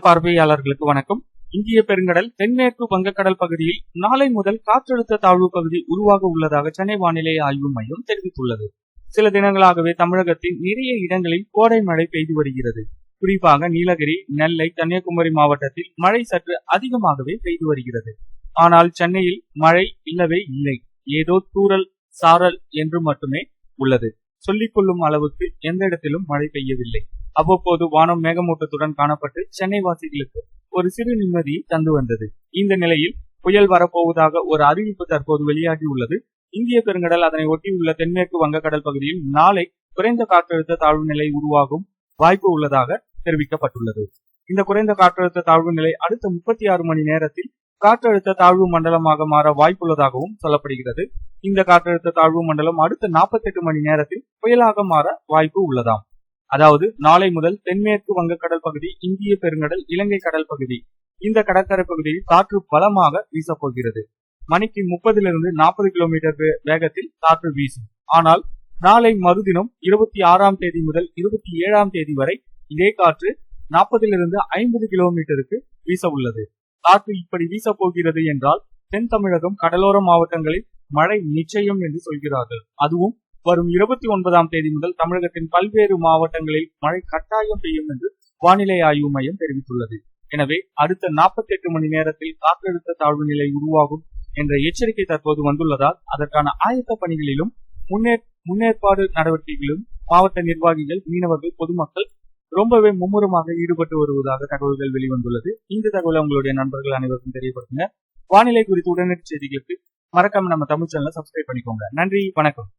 பார்வையாளர்களுக்கு வணக்கம். இந்திய பெருங்கடல் தென்மேற்கு வங்கக்கடல் பகுதியில் நாளை முதல் காற்றழுத்த தாழ்வு பகுதி உருவாக உள்ளதாக சென்னை வானிலை ஆய்வு மையம் தெரிவித்துள்ளது. சில தினங்களாகவே தமிழகத்தின் நிறைய இடங்களில் கோடை மழை பெய்து வருகிறது. குறிப்பாக நீலகிரி, நெல்லை, கன்னியாகுமரி மாவட்டத்தில் மழை சற்று அதிகமாகவே பெய்து வருகிறது. ஆனால் சென்னையில் மழை இல்லவே இல்லை. ஏதோ தூறல், சாரல் என்று மட்டுமே உள்ளது. சொல்லிக் கொள்ளும் அளவுக்கு எந்த இடத்திலும் மழை பெய்யவில்லை. அவ்வப்போது வானம் மேகமூட்டத்துடன் காணப்பட்டு சென்னை வாசிகளுக்கு ஒரு சிறு நிம்மதியை தந்து வந்தது. இந்த நிலையில் புயல் வரப்போவதாக ஒரு அறிவிப்பு தற்போது வெளியாகியுள்ளது. இந்திய பெருங்கடல் அதனை ஒட்டியுள்ள தென்மேற்கு வங்கக்கடல் பகுதியில் நாளை குறைந்த காற்றழுத்த தாழ்வு நிலை உருவாகும் வாய்ப்பு உள்ளதாக தெரிவிக்கப்பட்டுள்ளது. இந்த குறைந்த காற்றழுத்த தாழ்வு நிலை அடுத்த 36 மணி நேரத்தில் காற்றழுத்த தாழ்வு மண்டலமாக மாற வாய்ப்புள்ளதாகவும் சொல்லப்படுகிறது. இந்த காற்றழுத்த தாழ்வு மண்டலம் அடுத்த 48 மணி நேரத்தில் புயலாக மாற வாய்ப்பு உள்ளதாம். அதாவது நாளை முதல் தென்மேற்கு வங்கக்கடல் பகுதி, இந்திய பெருங்கடல், இலங்கை கடல் பகுதி, இந்த கடற்கரை பகுதியில் காற்று பலமாக வீசப்போகிறது. மணிக்கு 30-40 கிலோமீட்டர் வேகத்தில் காற்று வீசும். ஆனால் நாளை மறுதினம் 26ஆம் தேதி முதல் 27ஆம் தேதி வரை இதே காற்று 40-50 கிலோமீட்டருக்கு வீச உள்ளது. காற்று இப்படி வீச போகிறது என்றால் தென் தமிழகம் கடலோர மாவட்டங்களில் மழை நிச்சயம் என்று சொல்கிறார்கள். அதுவும் வரும் 29ஆம் தேதி முதல் தமிழகத்தின் பல்வேறு மாவட்டங்களில் மழை கட்டாயம் பெய்யும் என்று வானிலை ஆய்வு மையம் தெரிவித்துள்ளது. எனவே அடுத்த 48 மணி நேரத்தில் காற்றழுத்த தாழ்வு நிலை உருவாகும் என்ற எச்சரிக்கை தற்போது வந்துள்ளதால் அதற்கான ஆயத்த பணிகளிலும் முன்னேற்பாடு நடவடிக்கைகளிலும் மாவட்ட நிர்வாகிகள், மீனவர்கள், பொதுமக்கள் ரொம்பவே மும்முரமாக ஈடுபட்டு வருவதாக தகவல்கள் வெளிவந்துள்ளது. இந்த தகவலை உங்களுடைய நண்பர்கள் அனைவருக்கும் தெரியப்படுத்துங்க. வானிலை குறித்து உடனடி செய்திகளுக்கு மறக்காம நம்ம தமிழ் சேனலை சப்ஸ்கிரைப் பண்ணிக்கோங்க. நன்றி, வணக்கம்.